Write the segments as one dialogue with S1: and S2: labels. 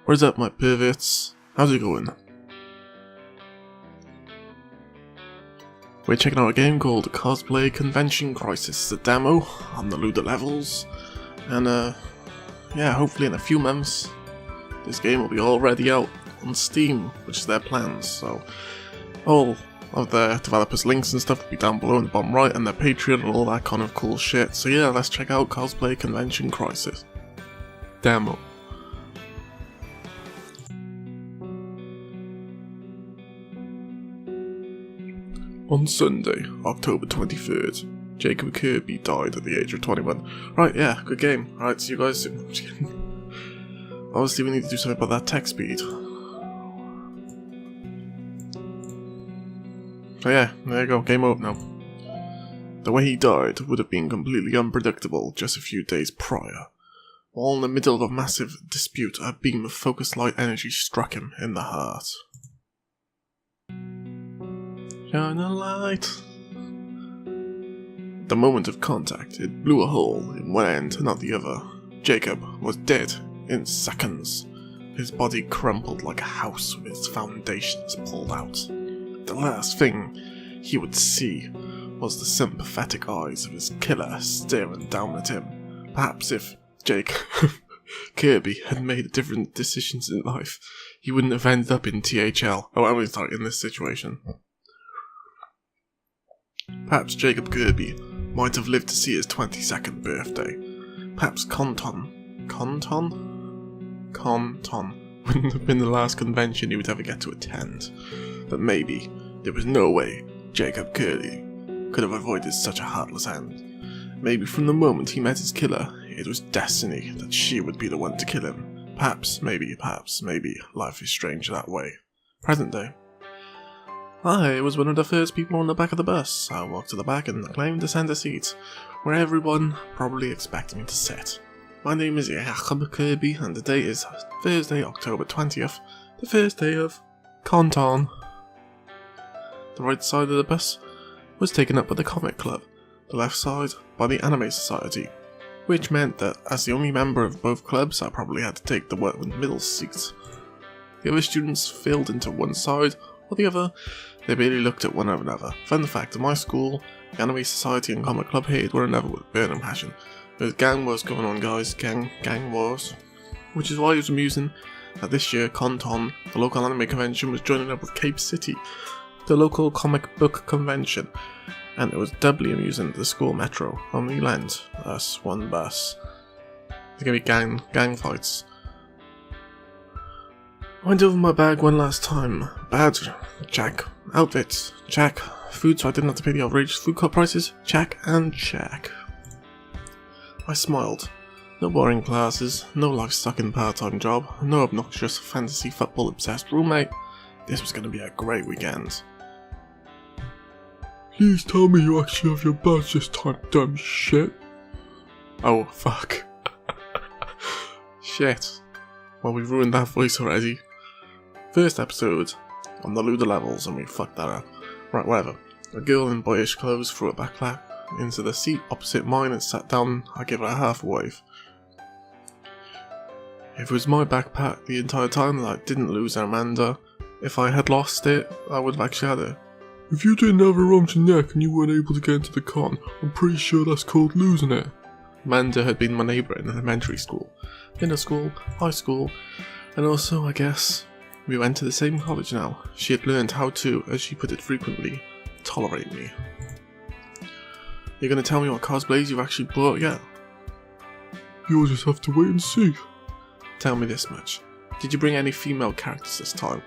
S1: What is up, my perverts? How's it going? We're checking out a game called Cosplay Convention Crisis. It's a demo on the Luda levels, and yeah, hopefully in a few months this game will be already out on Steam, which is their plans. So all of the developers' links and stuff will be down below in the bottom right, and their Patreon and all that kind of cool shit. So yeah, let's check out Cosplay Convention Crisis demo. On Sunday, October 23rd, Jacob Kirby died at the age of 21. Right, yeah, good game. Alright, see you guys soon. Obviously we need to do something about that text speed. So yeah, there you go, game over now. The way he died would have been completely unpredictable just a few days prior. While in the middle of a massive dispute, a beam of focused light energy struck him in the heart. Shine a light. The moment of contact, it blew a hole in one end and not the other. Jacob was dead in seconds. His body crumpled like a house with its foundations pulled out. The last thing he would see was the sympathetic eyes of his killer staring down at him. Perhaps if Jacob Kirby had made different decisions in life, he wouldn't have ended up in THL. Oh, I was sorry, in this situation. Perhaps Jacob Kirby might have lived to see his 22nd birthday. Perhaps Conton wouldn't have been the last convention he would ever get to attend. But maybe there was no way Jacob Kirby could have avoided such a heartless end. Maybe from the moment he met his killer, it was destiny that she would be the one to kill him. Perhaps, maybe, life is strange that way. Present day. I was one of the first people on the back of the bus. I walked to the back and claimed the center seat, where everyone probably expected me to sit. My name is Jacob Kirby, and the date is Thursday, October 20th, the first day of Conton. The right side of the bus was taken up by the Comic Club, the left side by the Anime Society, which meant that as the only member of both clubs, I probably had to take the workman middle seat. The other students filled into one side or the other. They barely looked at one another. Fun fact, at my school, the Anime Society and Comic Club hated one another with burning passion. There's gang wars going on, guys. Gang wars. Which is why it was amusing that this year, Conton, the local anime convention, was joining up with Cape City, the local comic book convention. And it was doubly amusing that the school metro only lent us one bus. There's gonna be gang fights. I went over my bag one last time. Badge, check. Outfits, check. Food so I didn't have to pay the outrageous food cost prices, check and check. I smiled. No boring classes, no life-sucking part-time job, no obnoxious fantasy football-obsessed roommate. This was going to be a great weekend. Please tell me you actually have your badge this time, dumb shit. Oh, fuck. Shit. Well, we've ruined that voice already. First episode on the Luda levels, and we fucked that up. Right, whatever. A girl in boyish clothes threw a backpack into the seat opposite mine and sat down. I gave her a half wave. If it was my backpack the entire time that I didn't lose Amanda, if I had lost it, I would have actually had it. If you didn't have it around your neck and you weren't able to get into the con, I'm pretty sure that's called losing it. Amanda had been my neighbour in elementary school, middle school, high school, and also, I guess, we went to the same college now. She had learned how to, as she put it frequently, tolerate me. You're gonna tell me what cosplays you've actually bought yet? You'll just have to wait and see. Tell me this much. Did you bring any female characters this time?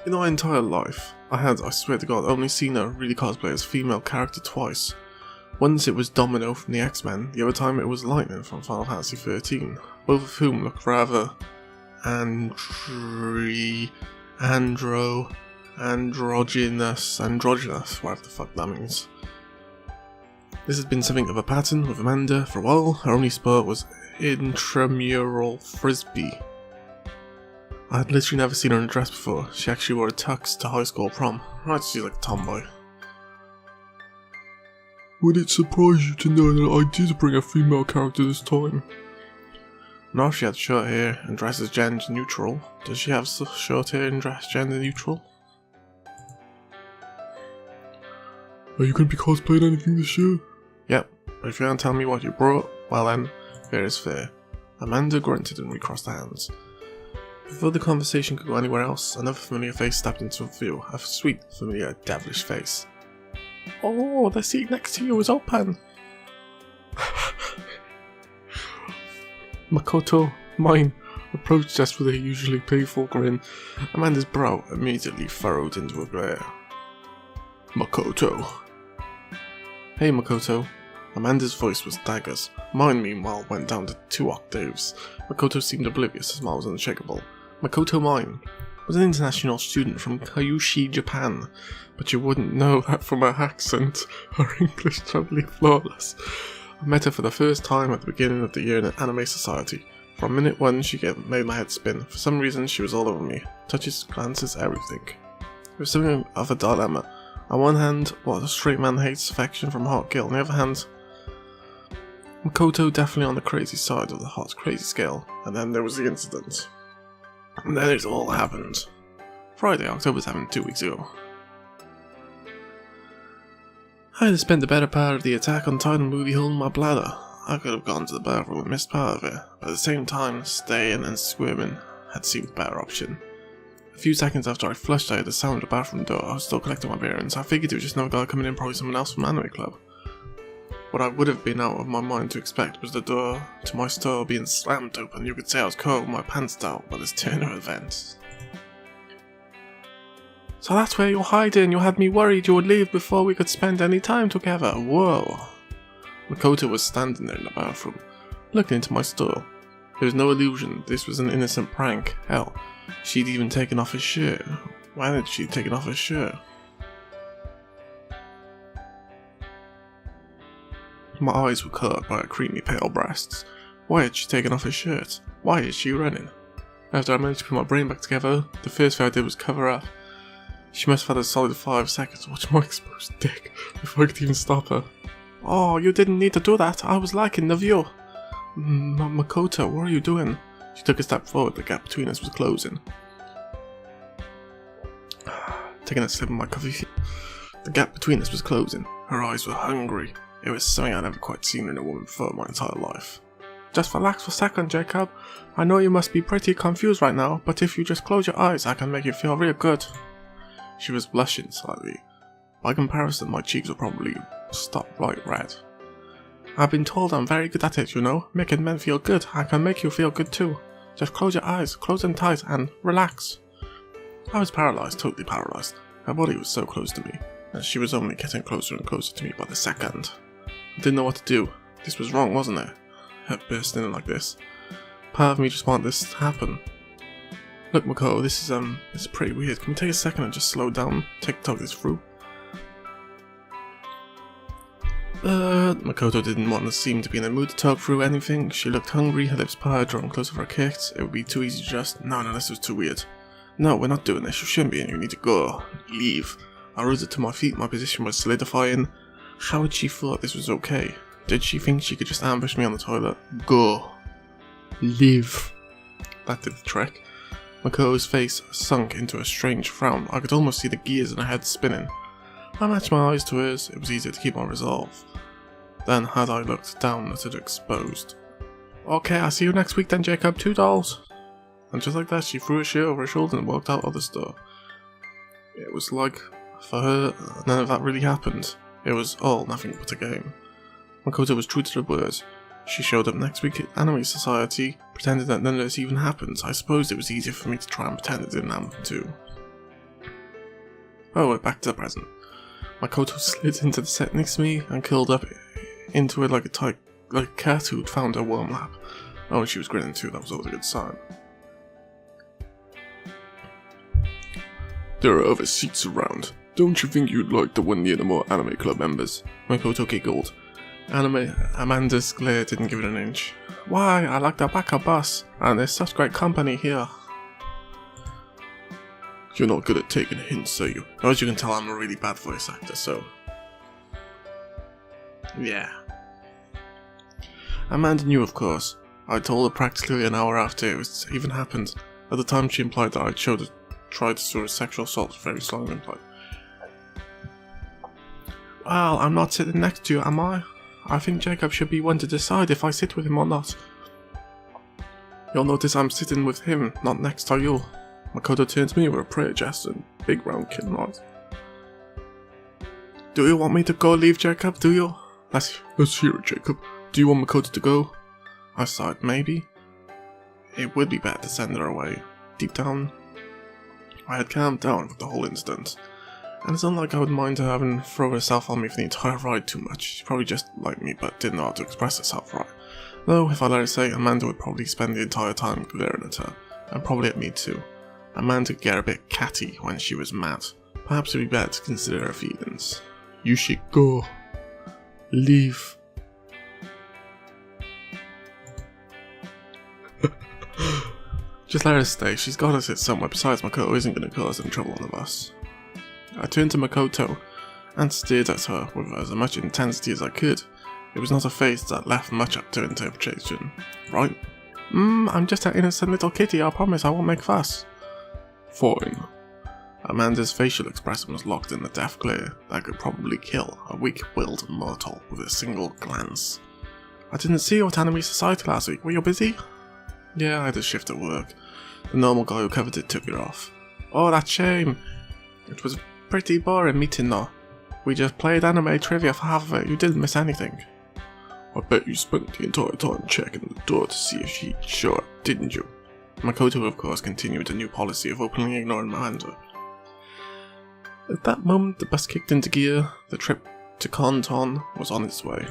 S1: In my entire life, I had, I swear to God, only seen a really cosplay as female character twice. Once it was Domino from the X-Men, the other time it was Lightning from Final Fantasy XIII, both of whom looked rather androgynous, whatever the fuck that means. This has been something of a pattern with Amanda for a while. Her only sport was intramural frisbee. I had literally never seen her in a dress before. She actually wore a tux to high school prom. Right, she's like a tomboy. Would it surprise you to know that I did bring a female character this time? No, she had short hair and dresses gender neutral. Does she have short hair and dress gender neutral? Are you going to be cosplaying anything this year? Yep, but if you can't tell me what you brought, well then, fair is fair. Amanda grunted and recrossed her hands. Before the conversation could go anywhere else, another familiar face stepped into view, a sweet, familiar, devilish face. Oh, the seat next to you is open! Makoto, mine, approached us with a usually playful grin. Amanda's brow immediately furrowed into a glare. Makoto. Hey Makoto. Amanda's voice was daggers. Mine, meanwhile, went down to 2 octaves. Makoto seemed oblivious, her smile was unshakable. Makoto Mine was an international student from Kyushu, Japan, but you wouldn't know that from her accent. Her English totally flawless. I met her for the first time at the beginning of the year in an anime society. From minute 1 she made my head spin. For some reason she was all over me. Touches, glances, everything. It was something of a dilemma. On one hand, what a straight man hates affection from a hot girl. On the other hand, Makoto definitely on the crazy side of the hot crazy scale. And then there was the incident. And then it all happened. Friday, October 7th, 2 weeks ago. I had spent the better part of the Attack on Titan movie hole in my bladder. I could have gone to the bathroom and missed part of it, but at the same time, staying and squirming had seemed a better option. A few seconds after I flushed, I heard the sound of the bathroom door. I was still collecting my bearings. I figured it was just another guy coming in, probably someone else from Anime Club. What I would have been out of my mind to expect was the door to my store being slammed open. You could say I was caught with my pants down by this turn of events. So that's where you're hiding. You had me worried you would leave before we could spend any time together. Whoa. Makoto was standing there in the bathroom, looking into my store. There was no illusion. This was an innocent prank. Hell, she'd even taken off her shirt. Why had she taken off her shirt? My eyes were caught by her creamy pale breasts. Why had she taken off her shirt? Why is she running? After I managed to put my brain back together, the first thing I did was cover up. She must have had a solid 5 seconds to watch my exposed dick before I could even stop her. Oh, you didn't need to do that. I was liking the view. Makoto, what are you doing? She took a step forward. The gap between us was closing. Taking a sip of my coffee. The gap between us was closing. Her eyes were hungry. It was something I'd never quite seen in a woman before in my entire life. Just relax for a second, Jacob. I know you must be pretty confused right now, but if you just close your eyes, I can make you feel real good. She was blushing slightly. By comparison, my cheeks were probably bright red. I've been told I'm very good at it, you know. Making men feel good. I can make you feel good too. Just close your eyes, close them tight, and relax. I was paralyzed, totally paralyzed. Her body was so close to me, and she was only getting closer and closer to me by the second. I didn't know what to do. This was wrong, wasn't it? Her bursting in like this. Part of me just wanted this to happen. Look, Mako, this is pretty weird. Can we take a second and just slow down, talk this through? Makoto didn't want to seem to be in a mood to talk through anything. She looked hungry, her lips parted, drawn closer for a kiss. It would be too easy to just, no, this was too weird. No, we're not doing this. You shouldn't be in. You need to go. Leave. I rose to my feet. My position was solidifying. How had she thought this was okay? Did she think she could just ambush me on the toilet? Go. Leave. That did the trick. Makoto's face sunk into a strange frown. I could almost see the gears in her head spinning. I matched my eyes to hers. It was easier to keep my resolve. Then had I looked down at it exposed. Okay, I'll see you next week then, Jacob. $2. And just like that, she threw her shirt over her shoulder and walked out of the store. It was like, for her, none of that really happened. It was all nothing but a game. Makoto was true to her words. She showed up next week at Anime Society, pretended that none of this even happened. I suppose it was easier for me to try and pretend it didn't happen too. Oh, we're back to the present. Makoto slid into the set next to me and curled up into it like a cat who'd found her warm lap. Oh, and she was grinning too, that was always a good sign. There are other seats around. Don't you think you'd like the one near the more Anime Club members? Makoto giggled. Amanda's glare didn't give it an inch. Why, I like the backup bus, and there's such great company here. You're not good at taking hints, are you? Now, as you can tell, I'm a really bad voice actor, so... yeah. Amanda knew, of course. I told her practically an hour after it even happened. At the time she implied that I'd tried to sort of sexual assault, very strongly implied. Well, I'm not sitting next to you, am I? I think Jacob should be one to decide if I sit with him or not. You'll notice I'm sitting with him, not next to you. Makoto turned to me with a prayer gesture and big round kitten eyes. Do you want me to go leave Jacob, do you? Let's hear it, Jacob. Do you want Makoto to go? I sighed, maybe. It would be better to send her away. Deep down, I had calmed down with the whole incident. And it's not like I would mind her having thrown herself on me for the entire ride too much. She probably just liked me but didn't know how to express herself right. Though, if I let her say, Amanda would probably spend the entire time glaring at her. And probably at me too. Amanda could get a bit catty when she was mad. Perhaps it would be better to consider her feelings. You should go. Leave. Just let her stay. She's got to sit somewhere. Besides, Makoto isn't going to cause any trouble on the bus. I turned to Makoto and stared at her with as much intensity as I could. It was not a face that left much up to interpretation. Right? I'm just an innocent little kitty, I promise I won't make fuss. Fine. Amanda's facial expression was locked in the death glare that could probably kill a weak-willed mortal with a single glance. I didn't see you at Anime Society last week, were you busy? Yeah, I had a shift at work. The normal guy who covered it took it off. Oh, that shame. It was a pretty boring meeting though. We just played anime trivia for half of it, you didn't miss anything. I bet you spent the entire time checking the door to see if she'd show up, didn't you? Makoto, of course, continued a new policy of openly ignoring Miranda. At that moment, the bus kicked into gear. The trip to Canton was on its way.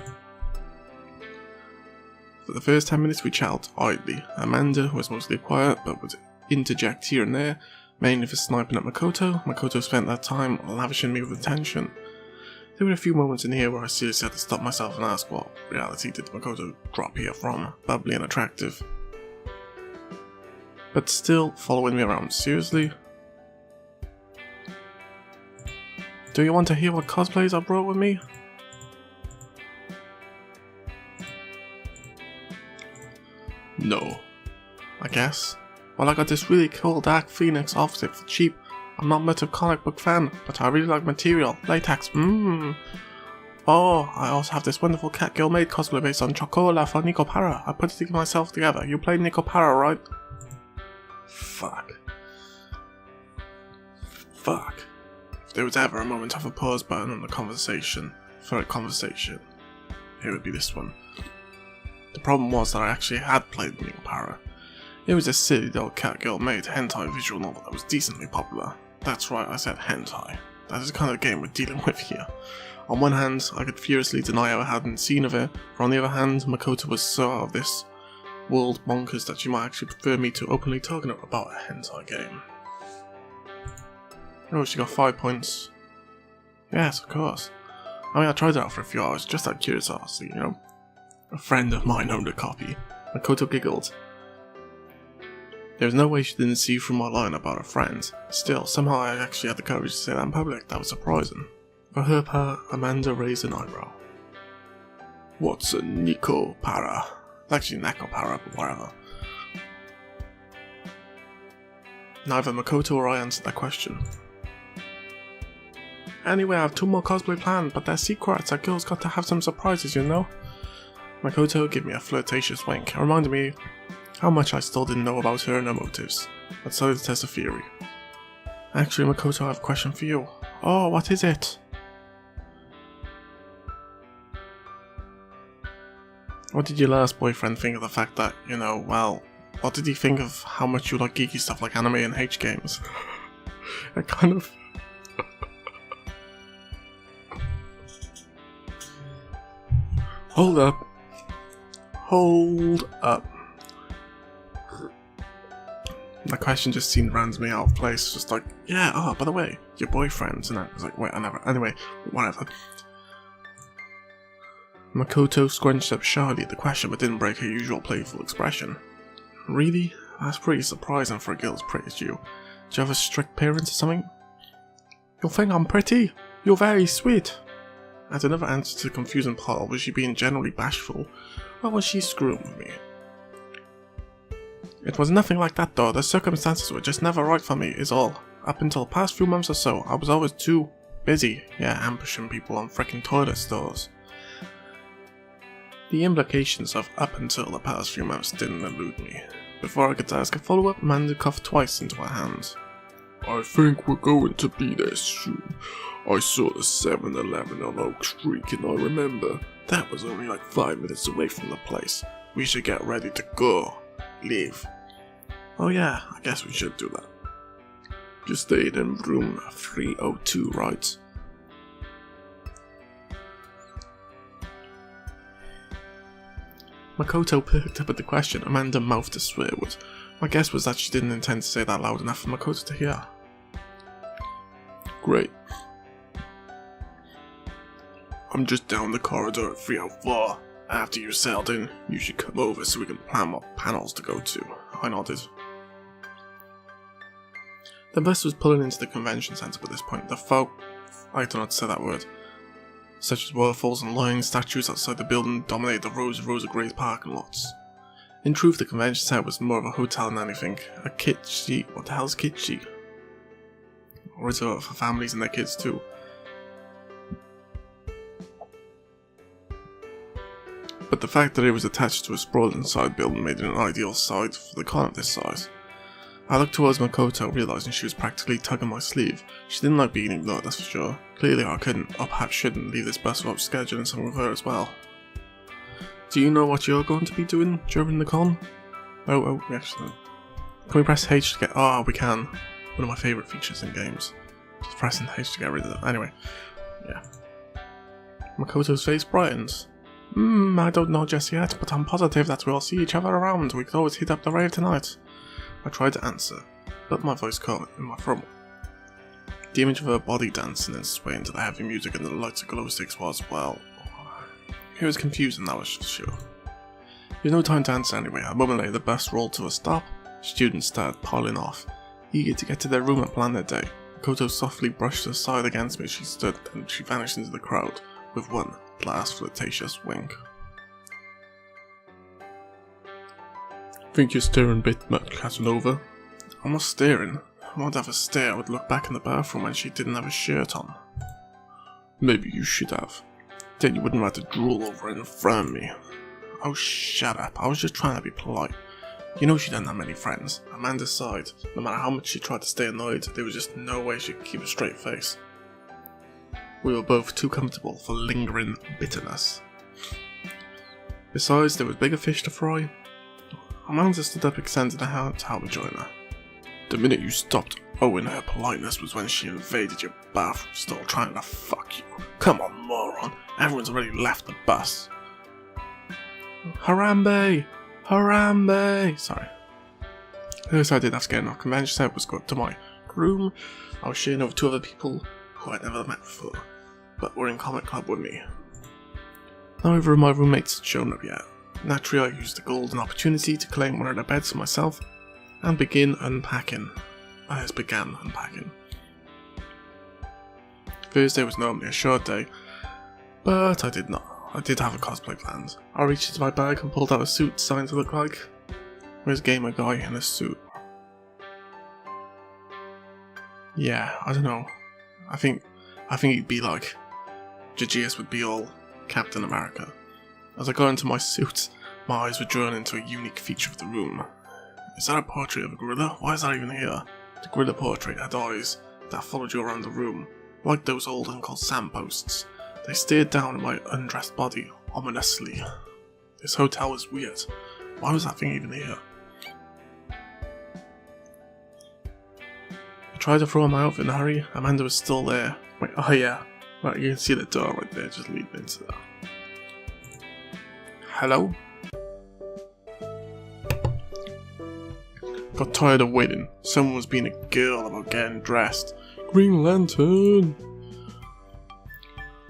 S1: For the first 10 minutes we chatted idly. Amanda was mostly quiet, but would interject here and there, mainly for sniping at Makoto. Makoto spent that time lavishing me with attention. There were a few moments in here where I seriously had to stop myself and ask what reality did Makoto drop here from, bubbly and attractive. But still following me around, seriously? Do you want to hear what cosplays I brought with me? No. I guess. Well, I got this really cool Dark Phoenix outfit for cheap. I'm not much of a comic book fan, but I really like material. Latex, Oh, I also have this wonderful Catgirl Maid cosplay based on Chocola for Nico Para. I put it myself together. You play Nico Para, right? Fuck. If there was ever a moment of a pause button on the conversation, for a conversation, it would be this one. The problem was that I actually had played Nico Para. It was a silly little Catgirl Maid hentai visual novel that was decently popular. That's right, I said hentai. That is the kind of game we're dealing with here. On one hand, I could furiously deny I hadn't seen of it, but on the other hand, Makoto was so out of this world bonkers that she might actually prefer me to openly talking about a hentai game. Oh, she got 5 points. Yes, of course. I mean, I tried it out for a few hours, just out of curiosity, you know. A friend of mine owned a copy. Makoto giggled. There was no way she didn't see through my line about her friends. Still, somehow I actually had the courage to say that in public. That was surprising. For her part, Amanda raised an eyebrow. What's a Nico Para? It's actually Neko Para, but whatever. Neither Makoto or I answered that question. Anyway, I have 2 more cosplay planned, but they're secrets. That girl's got to have some surprises, you know? Makoto gave me a flirtatious wink and reminded me how much I still didn't know about her and her motives. I decided to test a theory. Actually, Makoto, I have a question for you. Oh, what is it? What did your last boyfriend think of the fact that, you know, well, what did he think of how much you like geeky stuff like anime and H games? It kind of... Hold up. That question just seemed randomly out of place, just like, yeah, oh, by the way, your boyfriend's, and I was like, wait, I never, anyway, whatever. Makoto scrunched up shyly at the question but didn't break her usual playful expression. Really? That's pretty surprising for a girl as pretty as you. Do you have a strict parents or something? You think I'm pretty? You're very sweet. As another answer to the confusing part, was she being generally bashful, or was she screwing with me? It was nothing like that though, the circumstances were just never right for me, is all. Up until the past few months or so, I was always too busy, ambushing people on frickin' toilet stores. The implications of up until the past few months didn't elude me. Before I could ask a follow-up, Amanda coughed twice into her hand. I think we're going to be there soon. I saw the 7-Eleven on Oak Street and I remember that was only like 5 minutes away from the place. We should get ready to go. Leave. Oh yeah, I guess we should do that. You stayed in room 302, right? Makoto picked up at the question Amanda mouthed a swear word. My guess was that she didn't intend to say that loud enough for Makoto to hear. Great. I'm just down the corridor at 304. After you settled in, you should come over so we can plan what panels to go to. I nodded. The bus was pulling into the convention centre by this point. The folk, I don't know how to say that word, such as waterfalls and lion statues outside the building dominated the rows of grey parking lots. In truth, the convention centre was more of a hotel than anything. A kitschy, what the hell's kitschy? A resort for families and their kids too. But the fact that it was attached to a sprawling side building made it an ideal site for the con of this size. I looked towards Makoto, realising she was practically tugging my sleeve. She didn't like being ignored, that's for sure. Clearly I couldn't, or perhaps shouldn't, leave this bus without scheduling something with her as well. Do you know what you're going to be doing during the con? Oh, actually. Can we press H to get... Oh, we can. One of my favourite features in games. Just pressing H to get rid of it. Anyway, yeah. Makoto's face brightened. I don't know just yet, but I'm positive that we'll see each other around. We could always hit up the rave tonight. I tried to answer, but my voice caught in my throat. The image of her body dancing and swaying to the heavy music and the lights of glow sticks was, well... It was confusing, that was for sure. There was no time to answer anyway. A moment later, the bus rolled to a stop. Students started piling off, eager to get to their room and plan their day. Makoto softly brushed aside against me as she stood, and she vanished into the crowd, with one last flirtatious wink. Think you're staring a bit much, Casanova? I'm not staring. I won't have a stare. I would look back in the bathroom when she didn't have a shirt on. Maybe you should have. Then you wouldn't have to drool over it in front of me. Oh, shut up. I was just trying to be polite. You know she doesn't have many friends. Amanda sighed. No matter how much she tried to stay annoyed, there was just no way she could keep a straight face. We were both too comfortable for lingering bitterness. Besides, there was bigger fish to fry. Amanda stood up, extended a hand to join her. The minute you stopped owing her politeness was when she invaded your bathroom stall trying to fuck you. Come on, moron. Everyone's already left the bus. Harambe! Harambe! Sorry. So I did have to get enough. Convention set was going to my room. I was sharing over 2 other people who I'd never met before, but were in comic club with me. Neither of my roommates had shown up yet. Naturally, I used the golden opportunity to claim one of their beds for myself and begin unpacking. I just began unpacking. Thursday was normally a short day, but I did not. I did have a cosplay planned. I reached into my bag and pulled out a suit designed to look like where's gamer guy in a suit. Yeah, I don't know. I think he'd be like JGS would be all Captain America. As I got into my suit, my eyes were drawn into a unique feature of the room. Is that a portrait of a gorilla? Why is that even here? The gorilla portrait had eyes that followed you around the room, like those old Uncle Sam posts. They stared down at my undressed body, ominously. This hotel is weird. Why was that thing even here? I tried to throw on my outfit in a hurry. Amanda was still there. Wait, oh yeah. Right, you can see the door right there, just lead me into that. Hello? Got tired of waiting. Someone was being a girl about getting dressed. Green Lantern!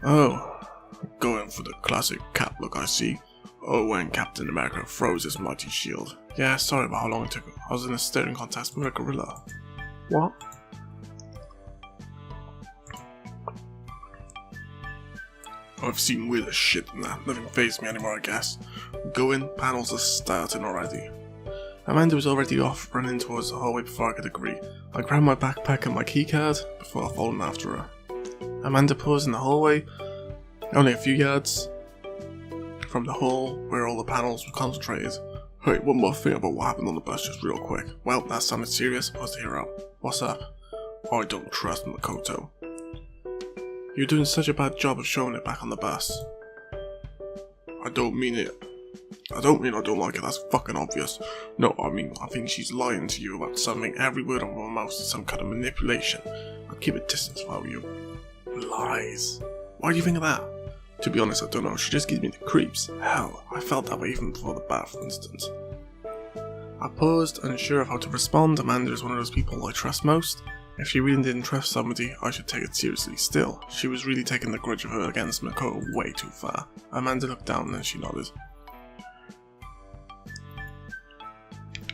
S1: Oh, going for the classic cap look, I see. Oh, when Captain America throws his mighty shield. Yeah, sorry about how long it took. I was in a staring contest with a gorilla. What? I've seen weirder shit than that. Nothing fazed me anymore, I guess. Go in, panels are starting already. Amanda was already off, running towards the hallway before I could agree. I grabbed my backpack and my keycard before following after her. Amanda paused in the hallway, only a few yards from the hall where all the panels were concentrated. Hey, one more thing about what happened on the bus, just real quick. Well, that sounded serious, I paused to hear out. What's up? I don't trust Makoto. You're doing such a bad job of showing it back on the bus. I don't mean it. I don't like it, that's fucking obvious. No, I mean, I think she's lying to you about something. Every word on her mouth is some kind of manipulation. I'd keep a distance if I were you. Lies. Why do you think of that? To be honest, I don't know, she just gives me the creeps. Hell, I felt that way even before the bath, for instance. I paused, unsure of how to respond. Amanda is one of those people I trust most. If she really didn't trust somebody, I should take it seriously. Still, she was really taking the grudge of her against Makoto way too far. Amanda looked down and then she nodded.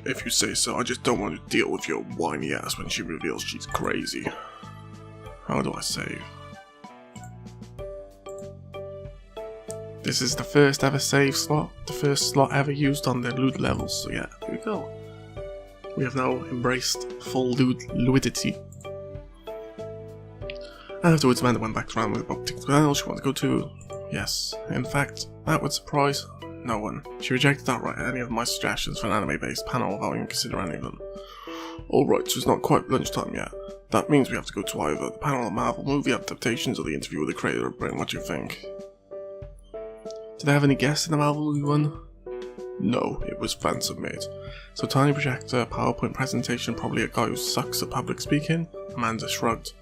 S1: If you say so, I just don't want to deal with your whiny ass when she reveals she's crazy. How do I save? This is the first ever save slot, the first slot ever used on the loot levels, so yeah, here we go. We have now embraced full luidity. Afterwards, Amanda went back to round with what particular panel she wanted to go to. Yes, in fact, that would surprise no one. She rejected outright any of my suggestions for an anime-based panel without even considering any of them. Alright, so it's not quite lunchtime yet. That means we have to go to either the panel on Marvel movie adaptations or the interview with the creator of Brain. What do you think? Did I have any guests in the Marvel movie one? No, it was fan submit. So tiny projector, PowerPoint presentation, probably a guy who sucks at public speaking? Amanda shrugged.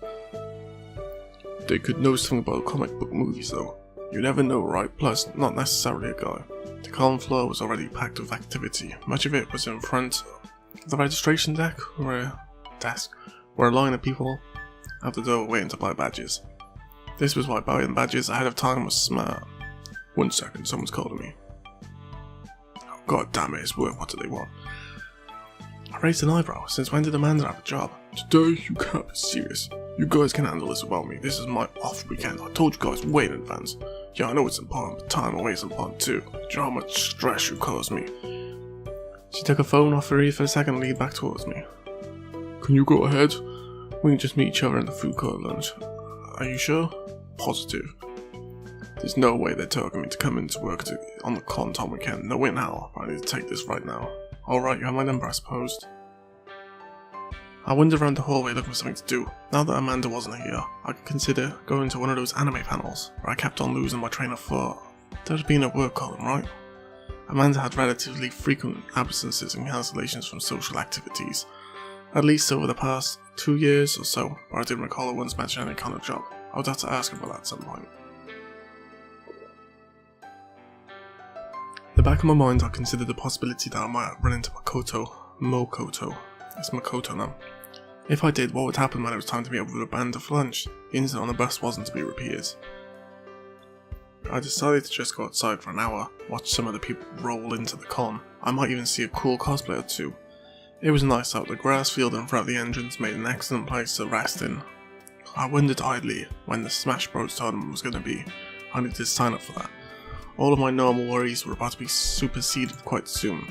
S1: They could know something about comic book movies though. You never know, right? Plus, not necessarily a guy. The column floor was already packed with activity. Much of it was in front of the registration desk, where a line of people at the door waiting to buy badges. This was why buying badges ahead of time was smart. 1 second, someone's calling me. Oh, god damn it, it's work, what do they want? I raised an eyebrow. Since when did Amanda have a job? Today, you can't be serious. You guys can handle this without me. This is my off weekend. I told you guys way in advance. Yeah, I know it's important, but time away is important too. Do you know how much stress you cause me? She took her phone off her ear for a second and leaned back towards me. Can you go ahead? We can just meet each other in the food court lunch. Are you sure? Positive. There's no way they're talking me to come into work on the con on weekend. No way now. I need to take this right now. Alright, you have my number, I suppose. I wandered around the hallway looking for something to do. Now that Amanda wasn't here, I could consider going to one of those anime panels, where I kept on losing my train of thought. That was being a work column, right? Amanda had relatively frequent absences and cancellations from social activities, at least over the past 2 years or so, but I didn't recall her once mentioning any kind of job. I would have to ask her about that at some point. In the back of my mind, I considered the possibility that I might run into Mokoto. It's Makoto now. If I did, what would happen when it was time to meet up with a band for lunch? The incident on the bus wasn't to be repeated. I decided to just go outside for an hour, watch some of the people roll into the con. I might even see a cool cosplay or two. It was nice out. The grass field in front of the entrance made an excellent place to rest in. I wondered idly when the Smash Bros tournament was going to be. I needed to sign up for that. All of my normal worries were about to be superseded quite soon.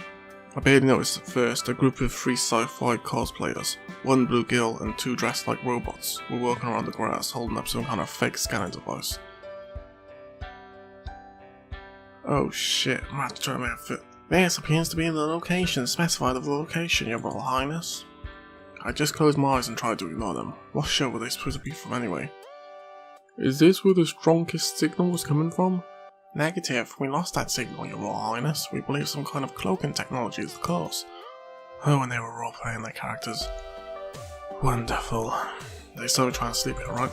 S1: I barely noticed at first. A group of 3 sci-fi cosplayers, 1 blue girl and 2 dressed like robots, were walking around the grass holding up some kind of fake scanning device. Oh shit, I'm about to try my outfit. This appears to be the location specified of the location, Your Royal Highness. I just closed my eyes and tried to ignore them. What show were they supposed to be from anyway? Is this where the strongest signal was coming from? Negative, we lost that signal, Your Royal Highness. We believe some kind of cloaking technology is the cause. Oh, and they were role-playing their characters. Wonderful. They started trying to sleep here, right?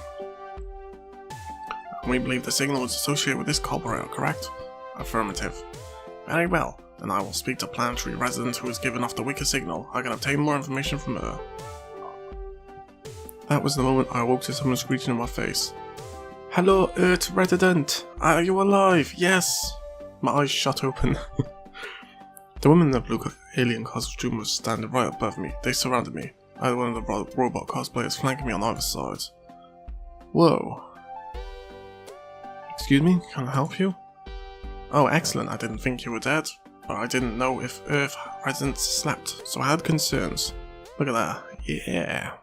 S1: We believe the signal was associated with this corporeal, correct? Affirmative. Very well, then I will speak to Planetary resident who has given off the weaker signal. I can obtain more information from her. That was the moment I awoke to someone screeching in my face. Hello, Earth resident! Are you alive? Yes! My eyes shut open. The woman in the blue alien costume was standing right above me. They surrounded me. I had one of the robot cosplayers flanking me on either side. Whoa. Excuse me, can I help you? Oh, excellent, I didn't think you were dead. but I didn't know if Earth residents slept, so I had concerns. Look at that. Yeah.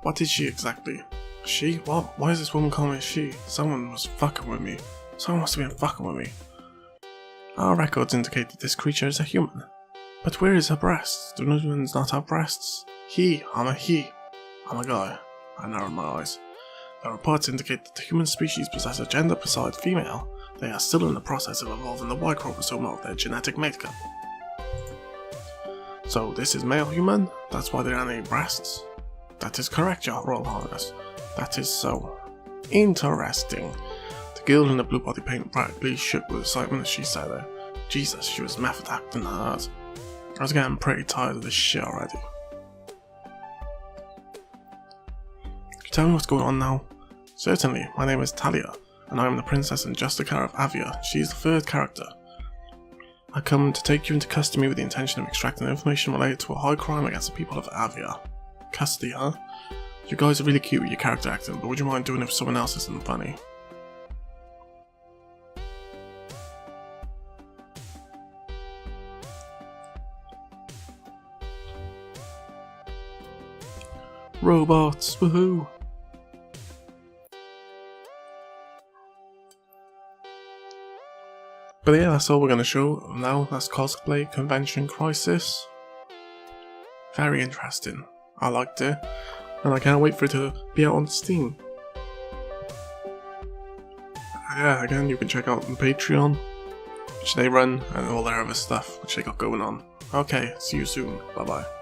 S1: What is she exactly? She? What? Why is this woman calling me she? Someone was fucking with me. Someone must have been fucking with me. Our records indicate that this creature is a human. But where is her breasts? Do humans not have breasts? I'm a he. I'm a guy. I narrowed my eyes. The reports indicate that the human species possess a gender besides female. They are still in the process of evolving the Y chromosome of their genetic makeup. So this is male human? That's why there aren't any breasts? That is correct, Your Royal Highness. That is so interesting. The girl in the blue body paint practically shook with excitement as she said it. Jesus, she was method acting hard. I was getting pretty tired of this shit already. Can you tell me what's going on now? Certainly, my name is Talia, and I am the Princess and Justicar of Avia. She is the third character. I come to take you into custody with the intention of extracting information related to a high crime against the people of Avia. Custody, huh? You guys are really cute with your character acting, but would you mind doing it if someone else isn't funny? Robots, woohoo! But yeah, that's all we're going to show now. That's Cosplay Convention Crisis. Very interesting. I liked it, and I can't wait for it to be out on Steam. Yeah, again, you can check out on Patreon, which they run, and all their other stuff which they got going on. Okay, see you soon. Bye bye.